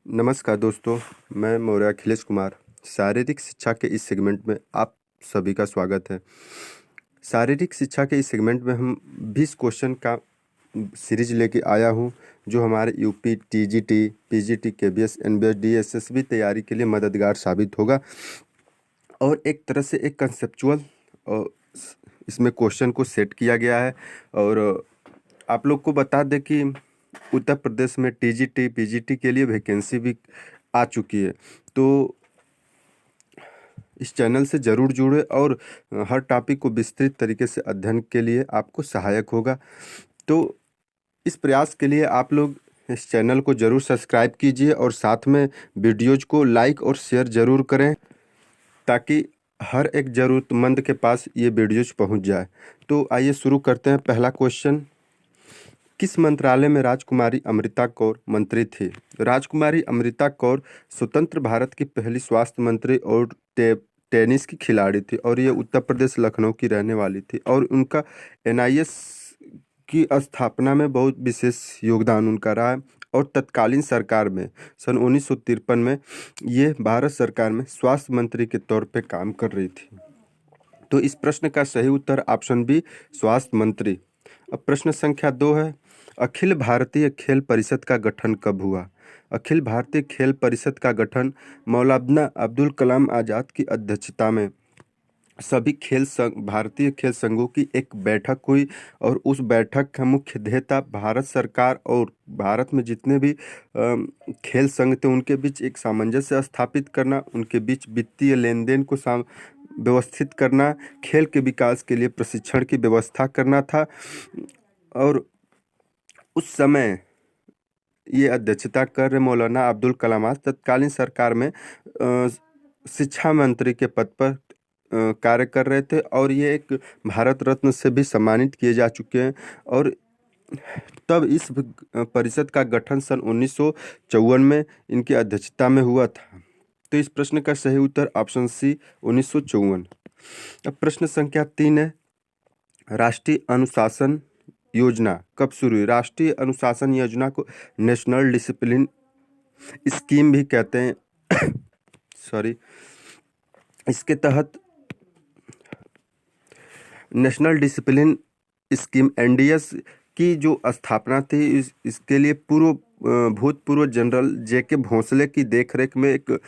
नमस्कार दोस्तों, मैं मौर्य अखिलेश कुमार। शारीरिक शिक्षा के इस सेगमेंट में आप सभी का स्वागत है। शारीरिक शिक्षा के इस सेगमेंट में हम 20 क्वेश्चन का सीरीज लेके आया हूँ, जो हमारे UP, TGT, PGT, KBS, NBS, DSSB तैयारी के लिए मददगार साबित होगा। और एक तरह से एक कंसेप्चुअल इसमें क्वेश्चन को सेट किया गया है। और आप लोग को बता दें कि उत्तर प्रदेश में टीजीटी, पीजीटी के लिए वैकेंसी भी आ चुकी है। तो इस चैनल से ज़रूर जुड़े और हर टॉपिक को विस्तृत तरीके से अध्ययन के लिए आपको सहायक होगा। तो इस प्रयास के लिए आप लोग इस चैनल को ज़रूर सब्सक्राइब कीजिए और साथ में वीडियोज को लाइक और शेयर ज़रूर करें, ताकि हर एक ज़रूरतमंद के पास ये वीडियोज पहुंच जाए। तो आइए शुरू करते हैं। पहला क्वेश्चन, किस मंत्रालय में राजकुमारी अमृता कौर मंत्री थी? राजकुमारी अमृता कौर स्वतंत्र भारत की पहली स्वास्थ्य मंत्री और टेनिस की खिलाड़ी थी, और ये उत्तर प्रदेश लखनऊ की रहने वाली थी। और उनका एनआईएस की स्थापना में बहुत विशेष योगदान उनका रहा है। और तत्कालीन सरकार में सन 1953 में ये भारत सरकार में स्वास्थ्य मंत्री के तौर पे काम कर रही थी। तो इस प्रश्न का सही उत्तर ऑप्शन बी, स्वास्थ्य मंत्री। अब प्रश्न संख्या 2 है, अखिल भारतीय खेल परिषद का गठन कब हुआ? अखिल भारतीय खेल परिषद का गठन मौलाना अब्दुल कलाम आज़ाद की अध्यक्षता में सभी भारतीय खेल संघों की एक बैठक हुई। और उस बैठक का मुख्य ध्येय था भारत सरकार और भारत में जितने भी खेल संघ थे उनके बीच एक सामंजस्य स्थापित करना, उनके बीच वित्तीय लेन देन को व्यवस्थित करना, खेल के विकास के लिए प्रशिक्षण की व्यवस्था करना था। और उस समय ये अध्यक्षता कर रहे मौलाना अब्दुल कलाम आज़ाद तत्कालीन सरकार में शिक्षा मंत्री के पद पर कार्य कर रहे थे, और ये एक भारत रत्न से भी सम्मानित किए जा चुके हैं। और तब इस परिषद का गठन सन 1954 में इनकी अध्यक्षता में हुआ था। तो इस प्रश्न का सही उत्तर ऑप्शन सी, 1954। अब प्रश्न संख्या 3 है, राष्ट्रीय अनुशासन योजना कब शुरू हुई? राष्ट्रीय अनुशासन योजना को नेशनल डिसिप्लिन स्कीम भी कहते हैं। सॉरी, इसके तहत नेशनल डिसिप्लिन स्कीम एनडीएस की जो स्थापना थी, इसके लिए भूतपूर्व जनरल जेके भोसले की देखरेख में एक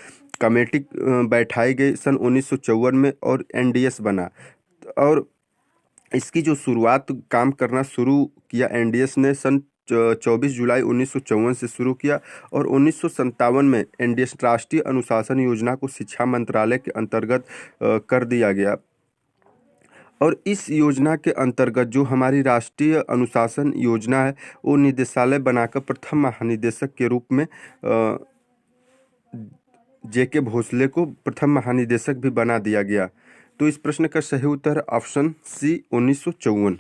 कमेटी बैठाई गई सन 1954 में, और एनडीएस बना। और इसकी जो शुरुआत काम करना शुरू किया एनडीएस ने सन 24 जुलाई 1954 से शुरू किया। और 1957 में एनडीएस राष्ट्रीय अनुशासन योजना को शिक्षा मंत्रालय के अंतर्गत कर दिया गया। और इस योजना के अंतर्गत जो हमारी राष्ट्रीय अनुशासन योजना है, वो निदेशालय बनाकर प्रथम महानिदेशक के रूप में जेके भोसले को प्रथम महानिदेशक भी बना दिया गया। तो इस प्रश्न का सही उत्तर ऑप्शन सी, 1954।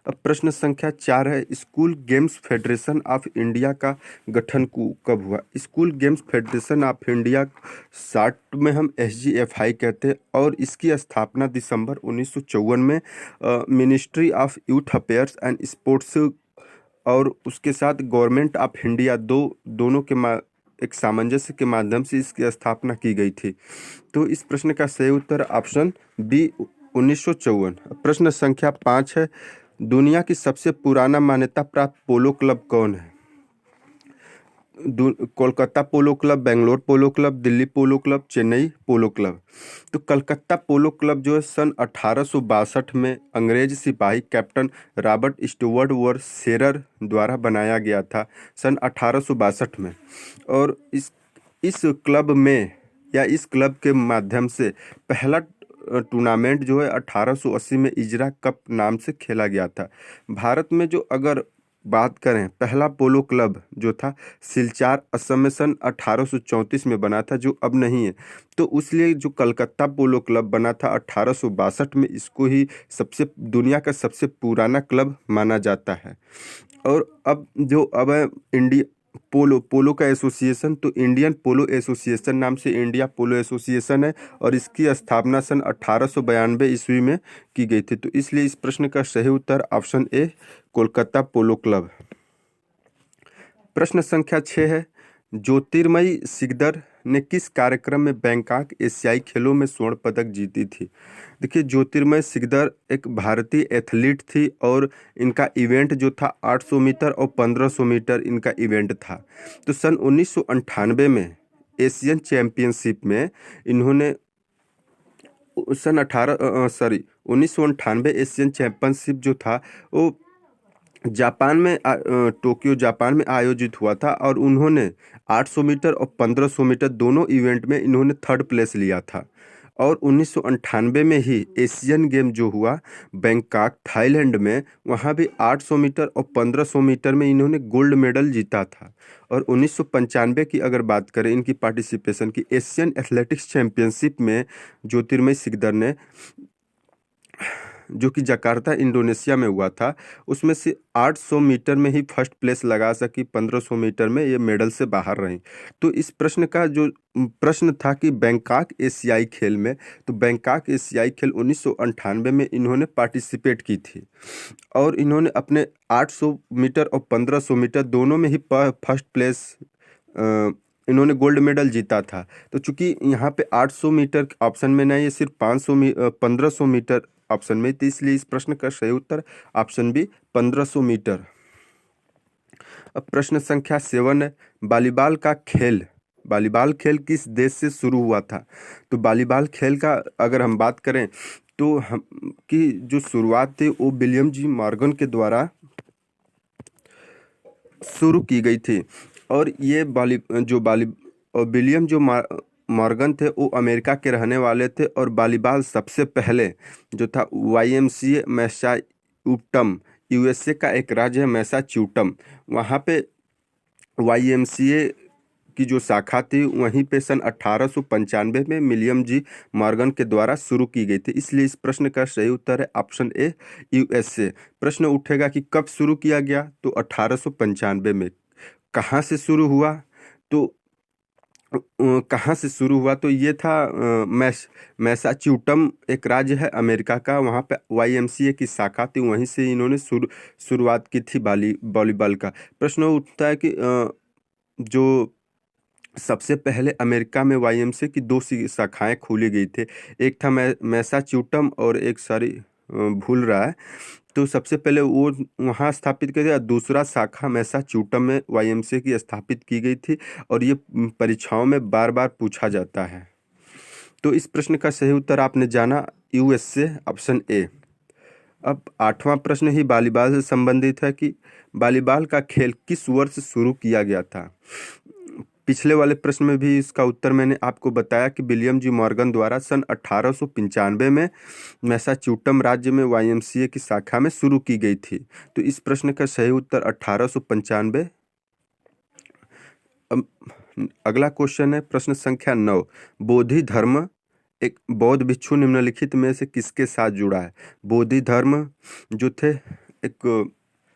अब प्रश्न संख्या 4 है, school games federation of India का गठन कब हुआ? School games federation of India short में हम एसजीएफआई कहते हैं, और इसकी स्थापना दिसंबर 1954 में ministry of youth affairs and sports और उसके साथ गवर्नमेंट ऑफ इंडिया दोनों के एक सामंजस्य के माध्यम से इसकी स्थापना की गई थी। तो इस प्रश्न का सही उत्तर ऑप्शन बी, 1954। प्रश्न संख्या 5 है, दुनिया की सबसे पुराना मान्यता प्राप्त पोलो क्लब कौन है? कोलकाता पोलो क्लब, बेंगलोर पोलो क्लब, दिल्ली पोलो क्लब, चेन्नई पोलो क्लब। तो कलकत्ता पोलो क्लब जो है सन 1862 में अंग्रेज सिपाही कैप्टन रॉबर्ट स्टुअर्ट वर शेरर द्वारा बनाया गया था सन 1862 में। और इस क्लब में या इस क्लब के माध्यम से पहला टूर्नामेंट जो है 1880 में इजरा कप नाम से खेला गया था। भारत में जो अगर बात करें, पहला पोलो क्लब जो था सिलचार असम में सन 1834 में बना था, जो अब नहीं है। तो उसलिए जो कलकत्ता पोलो क्लब बना था 1862 में, इसको ही दुनिया का सबसे पुराना क्लब माना जाता है। और अब है इंडिया पोलो का एसोसिएशन, तो इंडियन पोलो एसोसिएशन नाम से इंडिया पोलो एसोसिएशन है, और इसकी स्थापना सन 1892 ईस्वी में की गई थी। तो इसलिए इस प्रश्न का सही उत्तर option A, Kolkata polo club. प्रश्न संख्या 6 है, ज्योतिर्मयी सिकदर ने किस कार्यक्रम में बैंकॉक एशियाई खेलों में स्वर्ण पदक जीती थी? देखिए, ज्योतिर्मय सिकदर एक भारतीय एथलीट थी और इनका इवेंट जो था 800 मीटर और 1500 मीटर इनका इवेंट था। तो सन 1998 में एशियन चैंपियनशिप में इन्होंने सन 1998 एशियन चैंपियनशिप जो था वो टोक्यो जापान में आयोजित हुआ था और उन्होंने 800 मीटर और 1500 मीटर दोनों इवेंट में इन्होंने थर्ड प्लेस लिया था। और 1998 में ही एशियन गेम जो हुआ बैंकॉक थाईलैंड में, वहाँ भी 800 मीटर और 1500 मीटर में इन्होंने गोल्ड मेडल जीता था। और 1995 की अगर बात करें इनकी पार्टिसिपेशन की एशियन एथलेटिक्स चैंपियनशिप में, ज्योतिर्मय सिकदर ने, जो कि जकार्ता इंडोनेशिया में हुआ था, उसमें से 800 मीटर में ही फर्स्ट प्लेस लगा सकी, 1500 मीटर में ये मेडल से बाहर रही। तो इस प्रश्न का जो प्रश्न था कि बैंकॉक एशियाई खेल में, तो बैंकॉक एशियाई खेल 1998 में इन्होंने पार्टिसिपेट की थी और इन्होंने अपने 800 मीटर और 1500 मीटर दोनों में ही फर्स्ट प्लेस इन्होंने गोल्ड मेडल जीता था। तो चूंकि यहाँ पे 800 मीटर ऑप्शन में नहीं है, सिर्फ 1500 मीटर ऑप्शन में, तो इसलिए इस प्रश्न का सही उत्तर ऑप्शन बी 1500 मीटर। अब प्रश्न संख्या 7 है, वॉलीबॉल खेल किस देश से शुरू हुआ था? तो वॉलीबॉल खेल का अगर हम बात करें तो हम की जो शुरुआत थी वो विलियम जी मॉर्गन के द्वारा शुरू की गई थी। और ये विलियम जो मॉर्गन थे वो अमेरिका के रहने वाले थे और वॉलीबॉल सबसे पहले जो था YMCA मैसाचुसेट्स, USA का एक राज्य है मैसाचुसेट्स, वहाँ पे YMCA की जो शाखा थी वहीं पे सन 1895 में विलियम जी मॉर्गन के द्वारा शुरू की गई थी। इसलिए इस प्रश्न का सही उत्तर है ऑप्शन ए USA। प्रश्न उठेगा कि कब शुरू किया गया? तो 1895 में। कहाँ से शुरू हुआ? तो तो ये था मैसाचुसेट्स एक राज्य है अमेरिका का, वहाँ पे YMCA की शाखा थी, वहीं से इन्होंने शुरुआत की थी वॉलीबॉल का। प्रश्न उठता है कि जो सबसे पहले अमेरिका में YMCA की 2 शाखाएं खोली गई थी, एक था मैसाचुसेट्स और एक भूल रहा है। तो सबसे पहले वो वहाँ स्थापित किया गया, दूसरा शाखा मैसाचुसेट्स में YMCA की स्थापित की गई थी और ये परीक्षाओं में बार बार पूछा जाता है। तो इस प्रश्न का सही उत्तर आपने जाना USA ऑप्शन ए। अब 8वां प्रश्न ही वॉलीबॉल से संबंधित है कि वॉलीबॉल का खेल किस वर्ष शुरू किया गया था? पिछले वाले प्रश्न में भी इसका उत्तर मैंने आपको बताया कि विलियम जी मॉर्गन द्वारा सन 1895 में मैसाचुसेट्स राज्य में YMCA की शाखा में शुरू की गई थी। तो इस प्रश्न का सही उत्तर 1895। अगला क्वेश्चन है प्रश्न संख्या 9, बोधि धर्म एक बौद्ध भिक्षु निम्नलिखित में से किसके साथ जुड़ा है? बोधि धर्म जो थे एक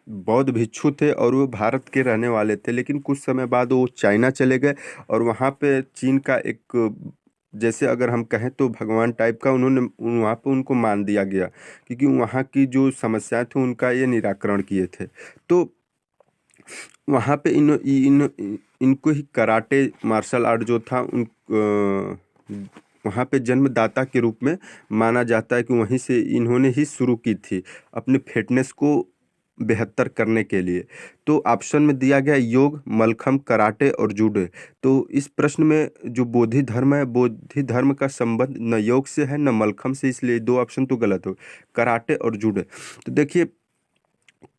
बौद्ध भिक्षु थे और वो भारत के रहने वाले थे, लेकिन कुछ समय बाद वो चाइना चले गए और वहाँ पे चीन का एक, जैसे अगर हम कहें तो भगवान टाइप का, उन्होंने वहाँ पे उनको मान दिया गया क्योंकि वहाँ की जो समस्याएं थी उनका ये निराकरण किए थे। तो वहाँ पे इनको ही कराटे मार्शल आर्ट जो था वहाँ पे जन्मदाता के रूप में माना जाता है कि वहीं से इन्होंने ही शुरू की थी अपनी फिटनेस को बेहतर करने के लिए। तो ऑप्शन में दिया गया योग, मलखम, कराटे और जूडो। तो इस प्रश्न में जो बोधि धर्म है, बोधि धर्म का संबंध न योग से है न मलखम से, इसलिए 2 ऑप्शन तो गलत हो, कराटे और जूडो। तो देखिए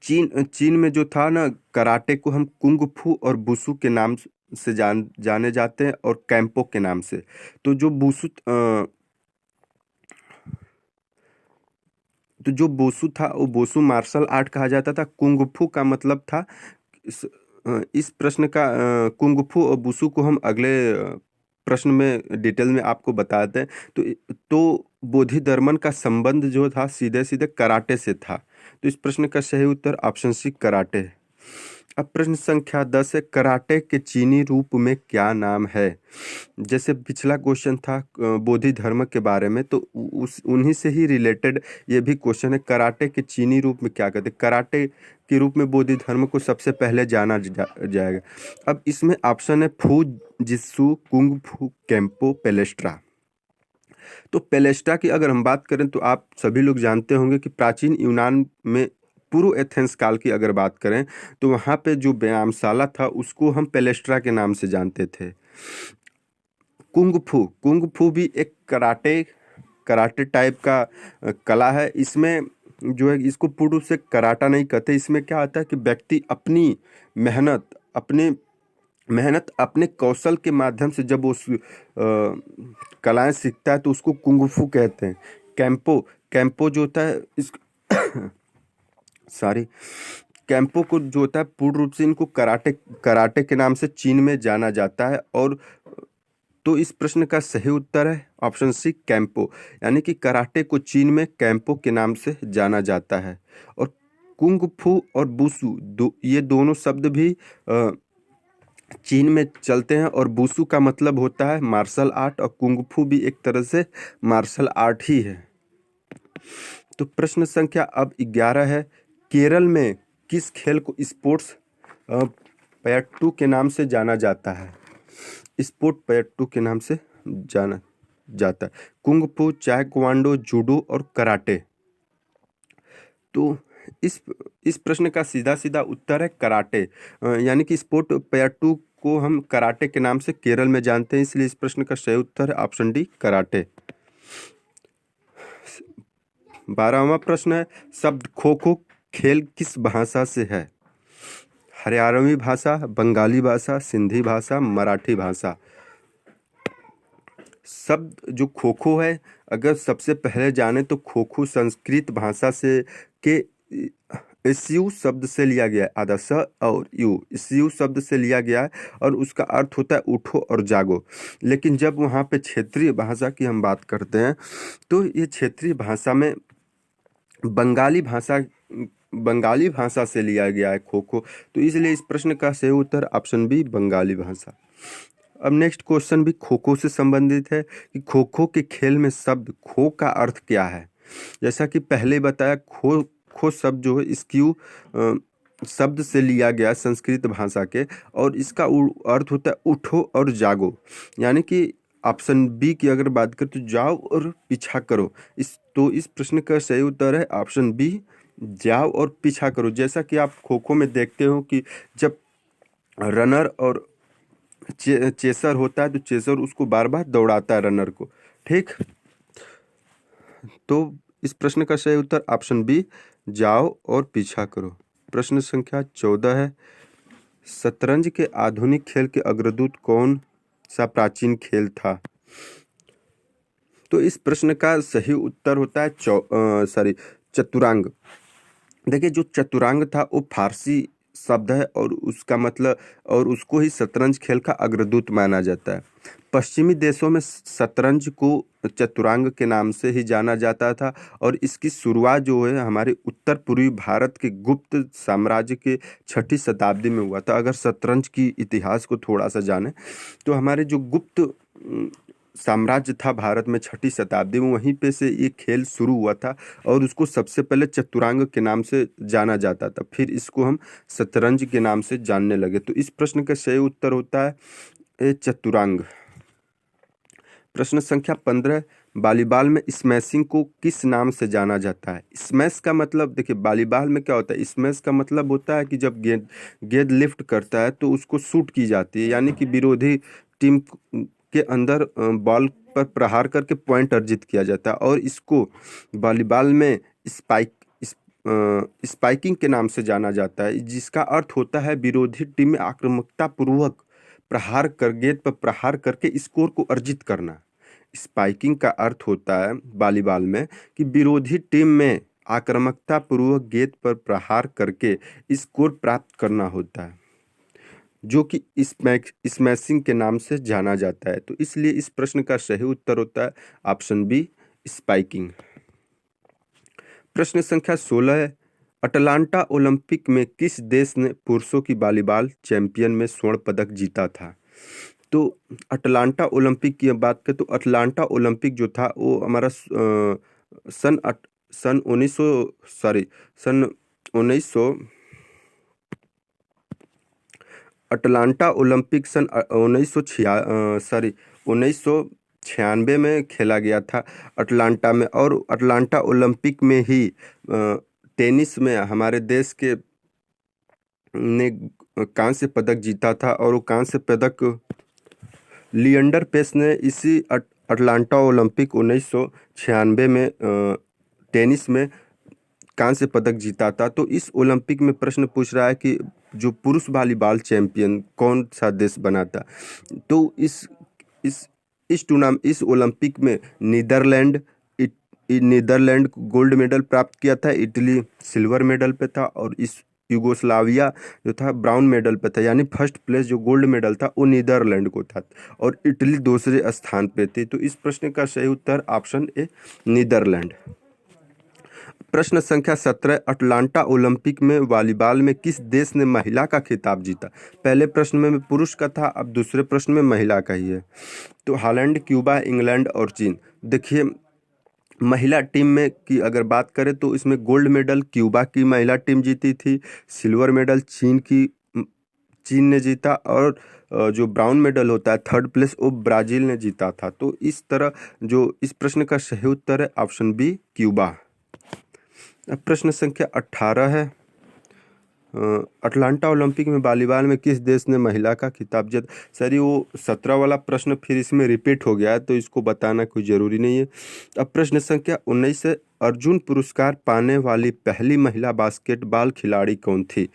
चीन में जो था ना, कराटे को हम कुंग फू और बुसु के नाम से जाने जाते हैं और कैंपो के नाम से। तो जो बोसु था वो बोसु मार्शल आर्ट कहा जाता था। कुंग फू का मतलब था इस प्रश्न का कुंग फू और बुसु को हम अगले प्रश्न में डिटेल में आपको बताते हैं। तो बोधि धर्मन का संबंध जो था सीधे सीधे कराटे से था। तो इस प्रश्न का सही उत्तर ऑप्शन सी कराटे है। अब प्रश्न संख्या 10 है, कराटे के चीनी रूप में क्या नाम है? जैसे पिछला क्वेश्चन था बोधि धर्म के बारे में, तो उस उन्हीं से ही रिलेटेड ये भी क्वेश्चन है, कराटे के चीनी रूप में क्या कहते हैं? कराटे के रूप में बोधि धर्म को सबसे पहले जाना जाएगा। अब इसमें ऑप्शन है फू जित्सु, कुंग फू, केम्पो, पेलेस्ट्रा। तो पेलेस्ट्रा की अगर हम बात करें तो आप सभी लोग जानते होंगे कि प्राचीन यूनान में पूर्व एथेंस काल की अगर बात करें तो वहाँ पे जो व्यायामशाला था उसको हम पेलेस्ट्रा के नाम से जानते थे। कुंग फू भी एक कराटे कराटे टाइप का कला है। इसमें जो है इसको पूर्ण रूप से कराटा नहीं कहते। इसमें क्या आता है कि व्यक्ति अपनी मेहनत अपने अपने कौशल के माध्यम से जब उस कलाएं सीखता है तो उसको कुंग फू कहते हैं। कैंपो जो होता है इस सॉरी कैंपो को जो होता है पूर्ण रूप से इनको कराटे कराटे के नाम से चीन में जाना जाता है। और तो इस प्रश्न का सही उत्तर है ऑप्शन सी कैंपो, यानी कि कराटे को चीन में कैंपो के नाम से जाना जाता है। और कुंग फू और बुसु ये दोनों शब्द भी चीन में चलते हैं और बुसु का मतलब होता है मार्शल आर्ट और कुंग फू भी एक तरह से मार्शल आर्ट ही है। तो प्रश्न संख्या अब 11 है, केरल में किस खेल को स्पोर्ट्स पैट्टू के नाम से जाना जाता है? स्पोर्ट पैट्टू के नाम से जाना जाता है। कुंग फू, ताइक्वांडो, जूडो और कराटे। तो इस प्रश्न का सीधा सीधा उत्तर है कराटे, यानी कि स्पोर्ट पैट्टू को हम कराटे के नाम से केरल में जानते हैं, इसलिए इस प्रश्न का सही उत्तर है ऑप्शन डी कराटे। 12वां प्रश्न है, शब्द खो खो खेल किस भाषा से है? हरियाणवी भाषा, बंगाली भाषा, सिंधी भाषा, मराठी भाषा। शब्द जो खो खो है अगर सबसे पहले जाने तो खो खो संस्कृत भाषा से के इस्यू शब्द से लिया गया है। आधा स और यू इस्यू शब्द से लिया गया है और उसका अर्थ होता है उठो और जागो। लेकिन जब वहाँ पे क्षेत्रीय भाषा की हम बात करते हैं तो ये क्षेत्रीय भाषा में बंगाली भाषा से लिया गया है खो खो, तो इसलिए इस प्रश्न का सही उत्तर ऑप्शन बी बंगाली भाषा। अब नेक्स्ट क्वेश्चन भी खो खो से संबंधित है कि खो खो के खेल में शब्द खो का अर्थ क्या है? जैसा कि पहले बताया खो खो शब्द जो है स्क्यू शब्द से लिया गया संस्कृत भाषा के और इसका अर्थ होता है उठो और जागो, यानी कि ऑप्शन बी की अगर बात करें तो जाओ और पीछा करो। इस प्रश्न का सही उत्तर है ऑप्शन बी जाओ और पीछा करो। जैसा कि आप खो खो में देखते हो कि जब रनर और चेसर होता है तो चेसर उसको बार बार दौड़ाता है रनर को, ठीक। तो इस प्रश्न का सही उत्तर ऑप्शन बी जाओ और पीछा करो। प्रश्न संख्या 14 है, शतरंज के आधुनिक खेल के अग्रदूत कौन सा प्राचीन खेल था? तो इस प्रश्न का सही उत्तर होता है चतुरांग। देखिए जो चतुरांग था वो फारसी शब्द है और उसका मतलब और उसको ही शतरंज खेल का अग्रदूत माना जाता है। पश्चिमी देशों में शतरंज को चतुरांग के नाम से ही जाना जाता था और इसकी शुरुआत जो है हमारे उत्तर पूर्वी भारत के गुप्त साम्राज्य के 6ठी शताब्दी में हुआ था। अगर शतरंज की इतिहास को थोड़ा सा जाने तो हमारे जो गुप्त साम्राज्य था भारत में 6ठी शताब्दी में, वहीं पे से ये खेल शुरू हुआ था और उसको सबसे पहले चतुरांग के नाम से जाना जाता था, फिर इसको हम शतरंज के नाम से जानने लगे। तो इस प्रश्न का सही उत्तर होता है चतुरांग। प्रश्न संख्या 15, वॉलीबॉल में स्मैशिंग को किस नाम से जाना जाता है? स्मैश का मतलब देखिए वॉलीबॉल में क्या होता है, स्मैश का मतलब होता है कि जब गेंद लिफ्ट करता है तो उसको शूट की जाती है, यानी कि विरोधी टीम के अंदर बॉल पर प्रहार करके पॉइंट अर्जित किया जाता है और इसको वॉलीबॉल में स्पाइकिंग के नाम से जाना जाता है, जिसका अर्थ होता है विरोधी टीम में आक्रामकता पूर्वक गेंद पर प्रहार करके स्कोर को अर्जित करना। स्पाइकिंग का अर्थ होता है वॉलीबॉल में कि विरोधी टीम में आक्रामकता पूर्वक गेंद पर प्रहार करके स्कोर प्राप्त करना होता है, जो कि स्मैशिंग के नाम से जाना जाता है। तो इसलिए इस प्रश्न का सही उत्तर होता है ऑप्शन बी स्पाइकिंग। प्रश्न संख्या 16 है, अटलांटा ओलंपिक में किस देश ने पुरुषों की वॉलीबॉल चैंपियन में स्वर्ण पदक जीता था? तो अटलांटा ओलंपिक की अब बात करें तो अटलांटा ओलंपिक जो था वो हमारा सन अट सन 1900 सॉरी सन 1900 अटलांटा ओलंपिक सन 1996 में खेला गया था अटलांटा में। और अटलांटा ओलंपिक में ही टेनिस में हमारे देश के ने कांस्य पदक जीता था और वो कांस्य पदक लिएंडर पेस ने इसी अटलांटा ओलंपिक 1996 में टेनिस में कांस्य पदक जीता था। तो इस ओलंपिक में प्रश्न पूछ रहा है कि जो पुरुष वॉलीबॉल चैंपियन कौन सा देश बना था? तो इस ओलंपिक में नीदरलैंड गोल्ड मेडल प्राप्त किया था, इटली सिल्वर मेडल पे था और इस यूगोस्लाविया जो था ब्राउन मेडल पे था। यानी फर्स्ट प्लेस जो गोल्ड मेडल था वो नीदरलैंड को था और इटली दूसरे स्थान पे थी। तो इस प्रश्न का सही उत्तर ऑप्शन ए नीदरलैंड। प्रश्न संख्या 17, अटलांटा ओलंपिक में वॉलीबॉल में किस देश ने महिला का खिताब जीता? पहले प्रश्न में पुरुष का था, अब दूसरे प्रश्न में महिला का ही है। तो हालैंड, क्यूबा, इंग्लैंड और चीन। देखिए महिला टीम में की अगर बात करें तो इसमें गोल्ड मेडल क्यूबा की महिला टीम जीती थी, सिल्वर मेडल चीन ने जीता और जो ब्राउन मेडल होता है थर्ड प्लेस वो ब्राजील ने जीता था। तो इस तरह जो इस प्रश्न का सही उत्तर है ऑप्शन बी क्यूबा। अब प्रश्न संख्या 18 है, अटलांटा ओलंपिक में वॉलीबॉल में किस देश ने महिला का खिताब जीता? सर वो 17 वाला प्रश्न फिर इसमें रिपीट हो गया है तो इसको बताना कोई ज़रूरी नहीं है। अब प्रश्न संख्या 19 है, अर्जुन पुरस्कार पाने वाली पहली महिला बास्केटबॉल खिलाड़ी कौन थी?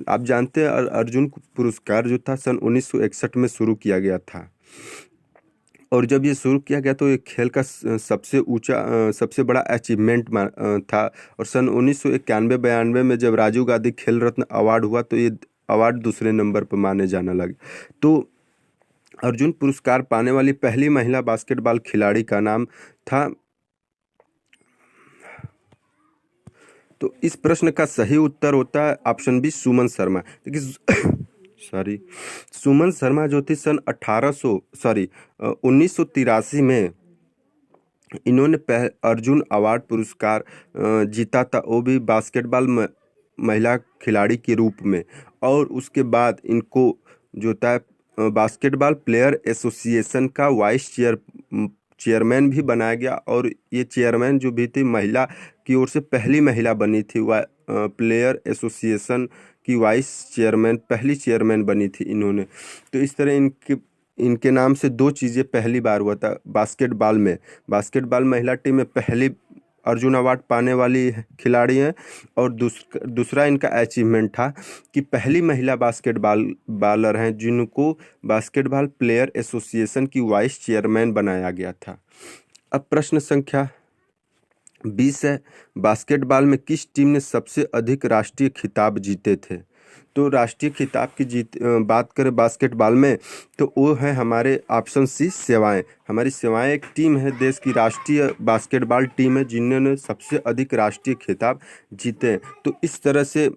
आप जानते हैं अर्जुन पुरस्कार जो था सन 1961 में शुरू किया गया था और जब ये शुरू किया गया तो ये खेल का सबसे बड़ा अचीवमेंट था। और सन 1991-92 में जब राजीव गांधी खेल रत्न अवार्ड हुआ तो ये अवार्ड दूसरे नंबर पर माने जाने लगे। तो अर्जुन पुरस्कार पाने वाली पहली महिला बास्केटबॉल खिलाड़ी का नाम था। तो इस प्रश्न का सही उत्तर होता है ऑप्शन बी सुमन शर्मा। देखिए सुमन शर्मा जो थी सन 1983 में इन्होंने अर्जुन अवार्ड पुरस्कार जीता था, वो भी बास्केटबॉल महिला खिलाड़ी के रूप में। और उसके बाद इनको जो था बास्केटबॉल प्लेयर एसोसिएशन का वाइस चेयरमैन भी बनाया गया और ये चेयरमैन जो भी थी महिला की ओर से पहली महिला बनी थी। प्लेयर एसोसिएशन की वाइस चेयरमैन पहली चेयरमैन बनी थी इन्होंने। तो इस तरह इनके नाम से दो चीज़ें पहली बार हुआ था बास्केटबॉल महिला टीम में पहली अर्जुन अवार्ड पाने वाली खिलाड़ी हैं और दूसरा इनका अचीवमेंट था कि पहली महिला बास्केटबॉलर हैं जिनको बास्केटबॉल प्लेयर एसोसिएशन की वाइस चेयरमैन बनाया गया था। अब प्रश्न संख्या 20 है, बास्केटबॉल में किस टीम ने सबसे अधिक राष्ट्रीय खिताब जीते थे? तो राष्ट्रीय खिताब की बात करें बास्केटबॉल में तो वो है हमारे ऑप्शन सी सेवाएं। हमारी सेवाएं एक टीम है, देश की राष्ट्रीय बास्केटबॉल टीम है जिन्होंने सबसे अधिक राष्ट्रीय खिताब जीते हैं। तो इस तरह से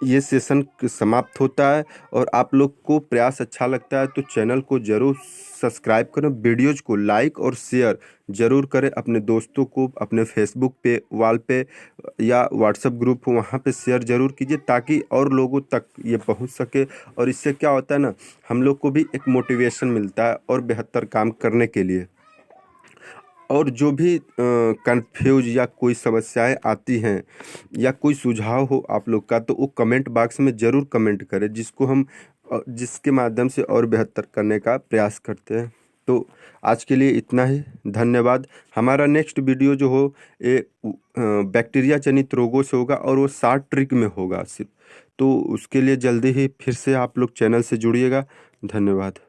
ये सेशन समाप्त होता है और आप लोग को प्रयास अच्छा लगता है तो चैनल को ज़रूर सब्सक्राइब करें, वीडियोज को लाइक और शेयर ज़रूर करें अपने दोस्तों को, अपने फेसबुक पे वॉल पे या व्हाट्सएप ग्रुप हो वहाँ पे शेयर ज़रूर कीजिए ताकि और लोगों तक ये पहुँच सके। और इससे क्या होता है ना, हम लोग को भी एक मोटिवेशन मिलता है और बेहतर काम करने के लिए। और जो भी कंफ्यूज या कोई समस्याएं आती हैं या कोई सुझाव हो आप लोग का तो वो कमेंट बॉक्स में ज़रूर कमेंट करें जिसके माध्यम से और बेहतर करने का प्रयास करते हैं। तो आज के लिए इतना ही, धन्यवाद। हमारा नेक्स्ट वीडियो जो हो ये बैक्टीरिया जनित रोगों से होगा और वो 60 ट्रिक में होगा सिर्फ। तो उसके लिए जल्दी ही फिर से आप लोग चैनल से जुड़िएगा। धन्यवाद।